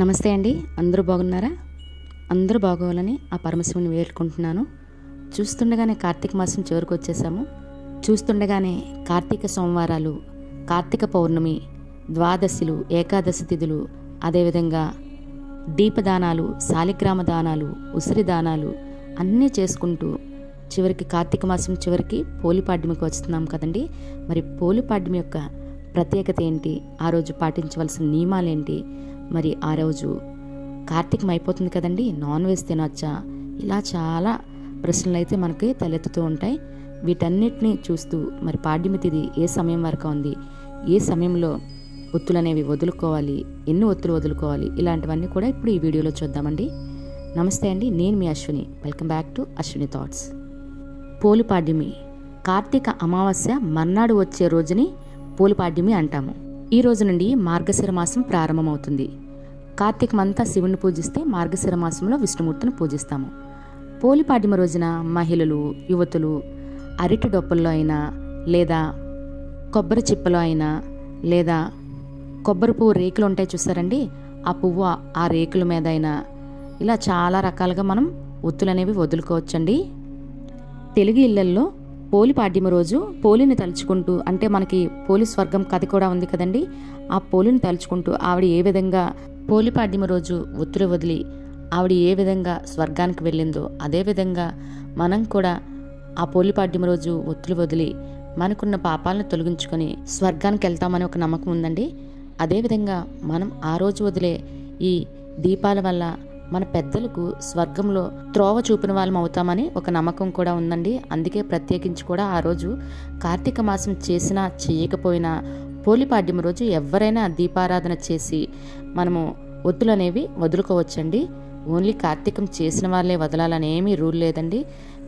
నమస్తే అండి. అందరూ బాగున్నారా? అందరూ బాగోవాలని ఆ పరమశివుని వేడుకుంటున్నాను. చూస్తుండగానే కార్తీక మాసం చివరికి వచ్చేసాము. చూస్తుండగానే కార్తీక సోమవారాలు, కార్తీక పౌర్ణమి, ద్వాదశిలు, ఏకాదశి తిథులు, అదేవిధంగా దీపదానాలు, శాలిగ్రామ దానాలు, ఉసిరి దానాలు అన్నీ చేసుకుంటూ చివరికి కార్తీక మాసం చివరికి పోలిపాడ్యమికి వస్తున్నాం కదండి. మరి పోలిపాడ్యమి యొక్క ప్రత్యేకత ఏంటి? ఆ రోజు పాటించవలసిన నియమాలేంటి? మరి ఆ రోజు కార్తీకం అయిపోతుంది కదండి, నాన్ వెజ్ తినొచ్చా? ఇలా చాలా ప్రశ్నలు అయితే మనకి తలెత్తుతూ ఉంటాయి. వీటన్నిటిని చూస్తూ మరి పాడ్యమి తిథి ఏ సమయం వరకు ఉంది, ఏ సమయంలో ఒత్తులు అనేవి వదులుకోవాలి, ఎన్ని ఒత్తులు వదులుకోవాలి, ఇలాంటివన్నీ కూడా ఇప్పుడు ఈ వీడియోలో చూద్దామండి. నమస్తే అండి, నేను మీ Ashwini. Welcome back to Ashwini thoughts. Polipadyami కార్తీక అమావాస్య మర్నాడు వచ్చే రోజుని పోలిపాడ్యమి అంటాము. ఈ రోజు నుండి మార్గశిర మాసం ప్రారంభమవుతుంది. కార్తీకమంతా శివుని పూజిస్తే మార్గశిర మాసంలో విష్ణుమూర్తిని పూజిస్తాము. పోలిపాడ్యమి రోజున మహిళలు, యువతులు అరటి డొప్పల్లో అయినా, లేదా కొబ్బరి చిప్పలో అయినా, లేదా కొబ్బరి పువ్వు రేకులు ఉంటాయి చూస్తారండి, ఆ పువ్వు ఆ రేకుల మీద అయినా ఇలా చాలా రకాలుగా మనం ఒత్తులు అనేవి వదులుకోవచ్చండి. తెలుగు ఇళ్లల్లో పోలిపాడ్యమి రోజు పోలిని తలుచుకుంటూ, అంటే మనకి పోలి స్వర్గం కథ కూడా ఉంది కదండి, ఆ పోలిని తలుచుకుంటూ ఆవిడ ఏ విధంగా పోలిపాడ్యమి రోజు ఒత్తులు వదిలి ఆవిడ ఏ విధంగా స్వర్గానికి వెళ్ళిందో అదేవిధంగా మనం కూడా ఆ పోలిపాడ్యమి రోజు ఒత్తులు వదిలి మనకున్న పాపాలను తొలగించుకొని స్వర్గానికి వెళ్తామని ఒక నమ్మకం ఉందండి. అదేవిధంగా మనం ఆ రోజు వదిలే ఈ దీపాల వల్ల మన పెద్దలకు స్వర్గంలో త్రోవ చూపిన వాళ్ళం అవుతామని ఒక నమ్మకం కూడా ఉందండి. అందుకే ప్రత్యేకించి కూడా ఆ రోజు కార్తీక మాసం చేసినా చేయకపోయినా పోలిపాడ్యమి రోజు ఎవరైనా దీపారాధన చేసి మనము ఒత్తులు అనేవి వదులుకోవచ్చండి. ఓన్లీ కార్తీకం చేసిన వాళ్ళే వదలాలని ఏమీ రూల్ లేదండి.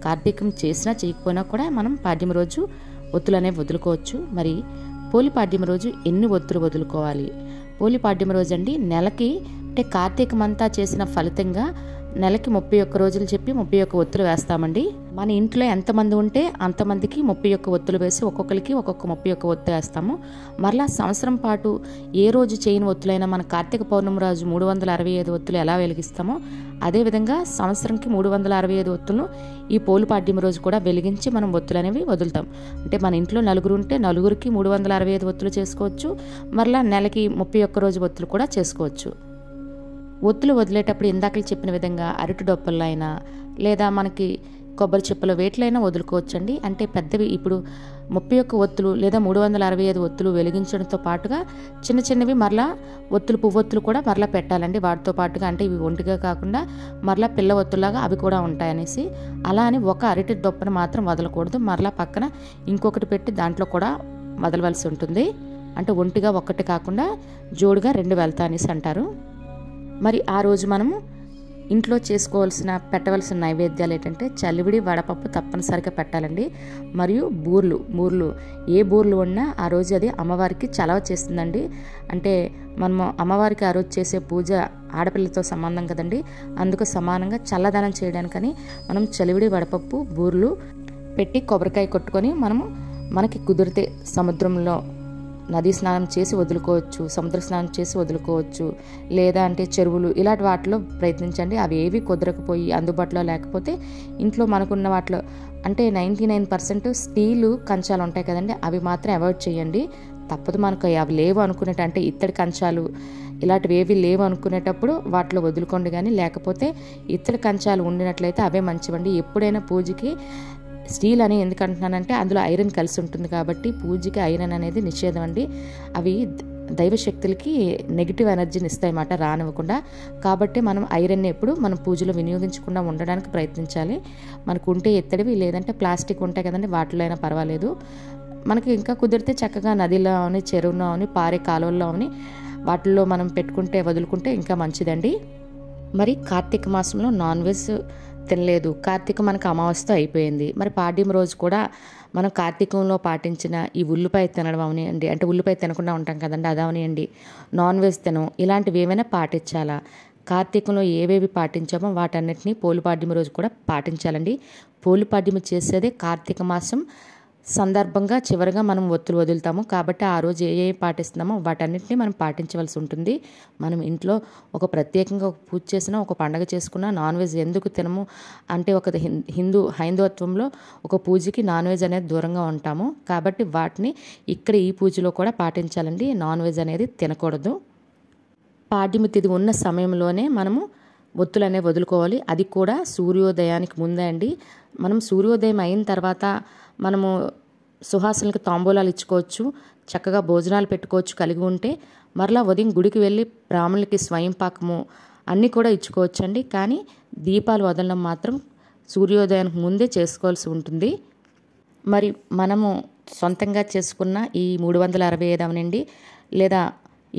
కార్తీకం చేసినా చేయకపోయినా కూడా మనం పాడ్యమి రోజు ఒత్తులు అనేవి వదులుకోవచ్చు. మరి పోలిపాడ్యమి రోజు ఎన్ని ఒత్తులు వదులుకోవాలి? పోలిపాడ్యమి రోజు అండి నెలకి, అంటే కార్తీకమంతా చేసిన ఫలితంగా నెలకి 31 రోజులు చెప్పి 31 ఒత్తులు వేస్తామండి. మన ఇంట్లో ఎంతమంది ఉంటే అంతమందికి 31 ఒత్తులు వేసి ఒక్కొక్కరికి ఒక్కొక్క 31 ఒత్తు వేస్తాము. మరలా సంవత్సరం పాటు ఏ రోజు చేయని ఒత్తులైనా మన కార్తీక పౌర్ణమి రోజు 365 ఒత్తులు ఎలా వెలిగిస్తామో అదేవిధంగా సంవత్సరంకి 365 ఒత్తులను ఈ పోలిపాడ్యమి రోజు కూడా వెలిగించి మనం ఒత్తులు అనేవి వదులుతాం. అంటే మన ఇంట్లో నలుగురు ఉంటే నలుగురికి 365 ఒత్తులు చేసుకోవచ్చు. మరలా నెలకి 31 రోజు ఒత్తులు కూడా చేసుకోవచ్చు. ఒత్తులు వదిలేటప్పుడు ఇందాక చెప్పిన విధంగా అరటి డొప్పల్లో అయినా, లేదా మనకి కొబ్బరి చిప్పలు వేట్లైనా వదులుకోవచ్చండి. అంటే పెద్దవి ఇప్పుడు 31 ఒత్తులు లేదా 365 ఒత్తులు వెలిగించడంతో పాటుగా చిన్న చిన్నవి మరలా ఒత్తులు, పువ్వొత్తులు కూడా మరలా పెట్టాలండి వాటితో పాటుగా. అంటే ఇవి ఒంటిగా కాకుండా మరలా పిల్ల ఒత్తులాగా అవి కూడా ఉంటాయనేసి. అలా అని ఒక అరటి డొప్పను మాత్రం వదలకూడదు, మరలా పక్కన ఇంకొకటి పెట్టి దాంట్లో కూడా వదలవలసి ఉంటుంది. అంటే ఒంటిగా ఒక్కటి కాకుండా జోడుగా 2 వెళ్తా అనేసి అంటారు. మరి ఆ రోజు మనము ఇంట్లో చేసుకోవాల్సిన పెట్టవలసిన నైవేద్యాలు ఏంటంటే చలివిడి, వడపప్పు తప్పనిసరిగా పెట్టాలండి. మరియు బూర్లు ఏ బూర్లు ఉన్నా ఆ రోజు అది అమ్మవారికి చలవ చేస్తుందండి. అంటే మనము అమ్మవారికి ఆ రోజు చేసే పూజ ఆడపిల్లతో సంబంధం కదండి, అందుకు సమానంగా చల్లదనం చేయడానికని మనం చలివిడి, వడపప్పు, బూర్లు పెట్టి కొబ్బరికాయ కొట్టుకొని మనకి కుదిరితే సముద్రంలో నదీ స్నానం చేసి వదులుకోవచ్చు, సముద్ర స్నానం చేసి వదులుకోవచ్చు, లేదా అంటే చెరువులు ఇలాంటి వాటిలో ప్రయత్నించండి. అవి ఏవి కుదరకపోయి అందుబాటులో లేకపోతే ఇంట్లో మనకున్న వాటిలో, అంటే 99% స్టీలు కంచాలు ఉంటాయి కదండి, అవి మాత్రం అవాయిడ్ చేయండి. తప్పదు మనకు అవి లేవు అనుకునేట, అంటే ఇత్తడి కంచాలు ఇలాంటివి ఏవి లేవు అనుకునేటప్పుడు వాటిలో వదులుకోండి. కానీ లేకపోతే ఇత్తడి కంచాలు ఉండినట్లయితే అవే మంచివండి. ఎప్పుడైనా పూజకి స్టీల్ అని ఎందుకు అంటున్నానంటే అందులో ఐరన్ కలిసి ఉంటుంది కాబట్టి పూజకి ఐరన్ అనేది నిషేధం అండి. అవి దైవశక్తులకి నెగిటివ్ ఎనర్జీని ఇస్తాయన్నమాట, రానివ్వకుండా. కాబట్టి మనం ఐరన్ని ఎప్పుడు మనం పూజలో వినియోగించకుండా ఉండడానికి ప్రయత్నించాలి. మనకు ఉంటే ఎత్తడివి, లేదంటే ప్లాస్టిక్ ఉంటాయి కదండి, వాటిలో అయినా పర్వాలేదు. మనకి ఇంకా కుదిరితే చక్కగా నదిలో అని, చెరువులో అని, పారే కాలువల్లో అని వాటిల్లో మనం పెట్టుకుంటే వదులుకుంటే ఇంకా మంచిదండి. మరి కార్తీక మాసంలో నాన్ వెజ్ తినలేదు, కార్తీకం మనకు అమావాస్యతో అయిపోయింది. మరి పాడ్యమి రోజు కూడా మనం కార్తీకంలో పాటించిన ఈ ఉల్లిపాయ తినడం అవనియండి, అంటే ఉల్లిపాయ తినకుండా ఉంటాం కదండి, అది అవనియండి, నాన్ వెజ్ తినం, ఇలాంటివి ఏమైనా పాటించాలా? కార్తీకంలో ఏవేవి పాటించామో వాటన్నిటిని పోలిపాడ్యమి రోజు కూడా పాటించాలండి. పోలిపాడ్యమి చేసేదే కార్తీక మాసం సందర్భంగా చివరిగా మనం ఒత్తులు వదులుతాము. కాబట్టి ఆ రోజు ఏ పాటిస్తున్నామో వాటన్నిటిని మనం పాటించవలసి ఉంటుంది. మనం ఇంట్లో ఒక ప్రత్యేకంగా ఒక పూజ చేసినా, ఒక పండగ చేసుకున్నా నాన్ వెజ్ ఎందుకు తినము అంటే ఒక హైందవత్వంలో ఒక పూజకి నాన్ వెజ్ అనేది దూరంగా ఉంటాము. కాబట్టి వాటిని ఇక్కడ ఈ పూజలో కూడా పాటించాలండి. నాన్ వెజ్ అనేది తినకూడదు. పాడ్యమి తిథి ఉన్న సమయంలోనే మనము ఒత్తులు అనేవి వదులుకోవాలి. అది కూడా సూర్యోదయానికి ముందే అండి. మనం సూర్యోదయం అయిన తర్వాత మనము సుహాసులకు తాంబూలాలు ఇచ్చుకోవచ్చు, చక్కగా భోజనాలు పెట్టుకోవచ్చు కలిగి ఉంటే. మరలా ఉదయం గుడికి వెళ్ళి బ్రాహ్మణులకి స్వయం పాకము అన్నీ కూడా ఇచ్చుకోవచ్చు అండి. కానీ దీపాలు వదలడం మాత్రం సూర్యోదయానికి ముందే చేసుకోవాల్సి ఉంటుంది. మరి మనము సొంతంగా చేసుకున్న ఈ 365 అవనండి, లేదా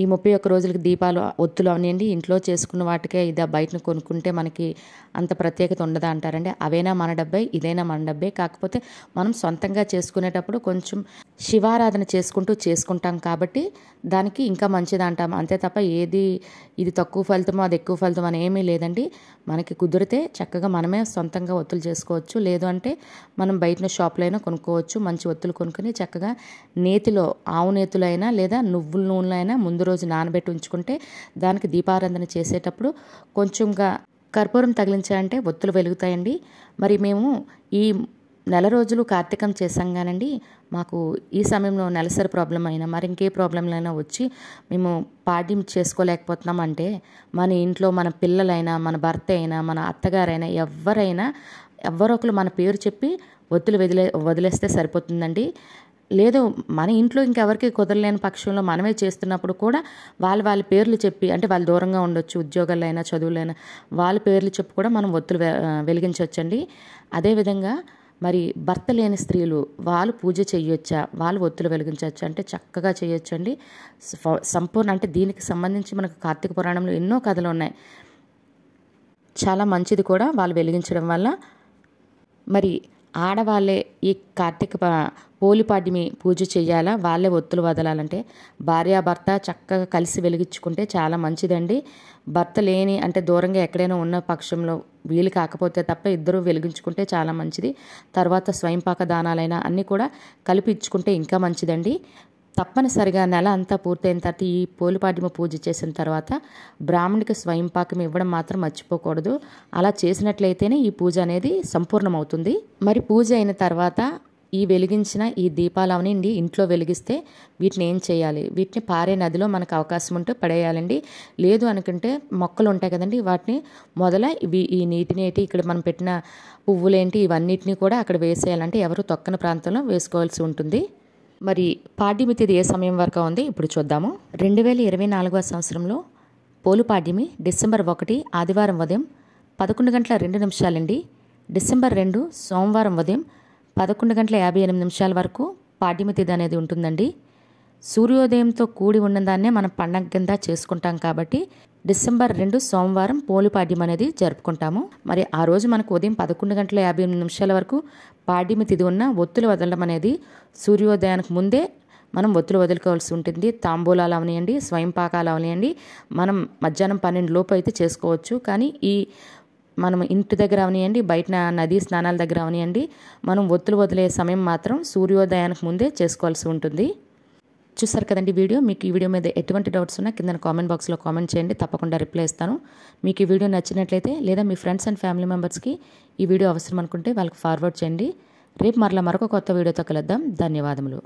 ఈ 31 రోజులకి దీపాలు ఒత్తులు అవనండి, ఇంట్లో చేసుకున్న వాటికే ఇదా బయటను కొనుక్కుంటే మనకి అంత ప్రత్యేకత ఉండదా అంటారండి. అవైనా మన డబ్బే, ఇదైనా మన డబ్బే. కాకపోతే మనం సొంతంగా చేసుకునేటప్పుడు కొంచెం శివారాధన చేసుకుంటాం కాబట్టి దానికి ఇంకా మంచిది అంటాం. అంతే తప్ప ఇది తక్కువ ఫలితమో అది ఎక్కువ ఫలితం అని ఏమీ లేదండి. మనకి కుదిరితే చక్కగా మనమే సొంతంగా ఒత్తులు చేసుకోవచ్చు. లేదు అంటే మనం బయట షాప్లో అయినా కొనుక్కోవచ్చు. మంచి ఒత్తులు కొనుక్కొని చక్కగా నేతిలో, ఆవు నేతిలో అయినా లేదా నువ్వుల నూనెలో అయినా ముందు రోజు నానబెట్టి ఉంచుకుంటే దానికి దీపారాధన చేసేటప్పుడు కొంచెంగా కర్పూరం తగిలించాలంటే ఒత్తులు వెలుగుతాయండి. మరి మేము ఈ నెల రోజులు కార్తీకం చేసాం కానండి, మాకు ఈ సమయంలో నెలసరి ప్రాబ్లం అయినా మరి ఇంకే ప్రాబ్లంలైనా వచ్చి మేము పాడ్యం చేసుకోలేకపోతున్నాం అంటే మన ఇంట్లో మన పిల్లలైనా, మన భర్త అయినా, మన అత్తగారైనా ఎవరో ఒకరు మన పేరు చెప్పి ఒత్తులు వదిలేస్తే సరిపోతుందండి. లేదు మన ఇంట్లో ఇంకెవరికి కుదరలేని పక్షంలో మనమే చేస్తున్నప్పుడు కూడా వాళ్ళ పేర్లు చెప్పి, అంటే వాళ్ళు దూరంగా ఉండొచ్చు, ఉద్యోగాలైనా చదువులైనా, వాళ్ళ పేర్లు చెప్పి కూడా మనం ఒత్తులు వెలిగించవచ్చండి. అదేవిధంగా మరి భర్త లేని స్త్రీలు వాళ్ళు పూజ చేయొచ్చా, వాళ్ళు ఒత్తులు వెలిగించవచ్చు అంటే చక్కగా చేయొచ్చండి. సంపూర్ణ అంటే దీనికి సంబంధించి మనకు కార్తీక పురాణంలో ఎన్నో కథలు ఉన్నాయి. చాలా మంచిది కూడా వాళ్ళు వెలిగించడం వల్ల. మరి ఆడవాళ్ళే ఈ కార్తీక పోలిపాడ్యమి పూజ చేయాలా, వాళ్ళే ఒత్తులు వదలాలంటే భార్యాభర్త చక్కగా కలిసి వెలిగించుకుంటే చాలా మంచిదండి. భర్త లేని అంటే దూరంగా ఎక్కడైనా ఉన్న పక్షంలో వీలు కాకపోతే తప్ప ఇద్దరు వెలిగించుకుంటే చాలా మంచిది. తర్వాత స్వయంపాక దానాలైనా అన్నీ కూడా కలిపి ఇచ్చుకుంటే ఇంకా మంచిదండి. తప్పనిసరిగా నెల అంతా పూర్తయిన తర్వాత ఈ పోలిపాడ్యమి పూజ చేసిన తర్వాత బ్రాహ్మణుడికి స్వయంపాకం ఇవ్వడం మాత్రం మర్చిపోకూడదు. అలా చేసినట్లయితేనే ఈ పూజ అనేది సంపూర్ణమవుతుంది. మరి పూజ అయిన తర్వాత ఈ వెలిగించిన ఈ దీపాలవనండి ఇంట్లో వెలిగిస్తే వీటిని ఏం చేయాలి, వీటిని పారే నదిలో మనకు అవకాశం ఉంటే పడేయాలండి. లేదు అనుకుంటే మొక్కలు ఉంటాయి కదండి, వాటిని ఈ నీటినేటి ఇక్కడ మనం పెట్టిన పువ్వులేంటి ఇవన్నిటిని కూడా అక్కడ వేసేయాలంటే ఎవరు తొక్కని ప్రాంతంలో వేసుకోవాల్సి ఉంటుంది. మరి పాడ్యమి తిథి ఏ సమయం వరకు ఉంది ఇప్పుడు చూద్దాము. 2024వ సంవత్సరంలో పోలుపాడ్యమి డిసెంబర్ 1 ఆదివారం ఉదయం 11:02 అండి. డిసెంబర్ 2 సోమవారం ఉదయం 11:58 వరకు పాడ్యమి తిథి అనేది ఉంటుందండి. సూర్యోదయంతో కూడి ఉన్నదాన్నే మనం పండగ కింద చేసుకుంటాం కాబట్టి డిసెంబర్ 2 సోమవారం పోలిపాడ్యం అనేది జరుపుకుంటాము. మరి ఆ రోజు మనకు ఉదయం 11:58 వరకు పాడ్యమి తిథి ఉన్న ఒత్తులు వదలడం అనేది సూర్యోదయానికి ముందే మనం ఒత్తులు వదులుకోవాల్సి ఉంటుంది. తాంబూలాలు అవనియండి, స్వయంపాకాలు అవనియండి, మనం మధ్యాహ్నం 12 లోపు అయితే చేసుకోవచ్చు. కానీ మనం ఇంటి దగ్గర అవనియండి, బయట నదీ స్నానాల దగ్గర అవనియండి, మనం ఒత్తులు వదిలే సమయం మాత్రం సూర్యోదయానికి ముందే చేసుకోవాల్సి ఉంటుంది. చూసారు కదండి వీడియో. మీకు ఈ వీడియో మీద ఎటువంటి డౌట్స్ ఉన్నా కింద కామెంట్ బాక్స్లో కామెంట్ చేయండి, తప్పకుండా రిప్లై ఇస్తాను. మీకు ఈ వీడియో నచ్చినట్లయితే లేదా మీ ఫ్రెండ్స్ అండ్ ఫ్యామిలీ మెంబర్స్కి ఈ వీడియో అవసరం అనుకుంటే వాళ్ళకి ఫార్వర్డ్ చేయండి. రేపు మరలా మరొక కొత్త వీడియోతో కలుద్దాం. ధన్యవాదములు.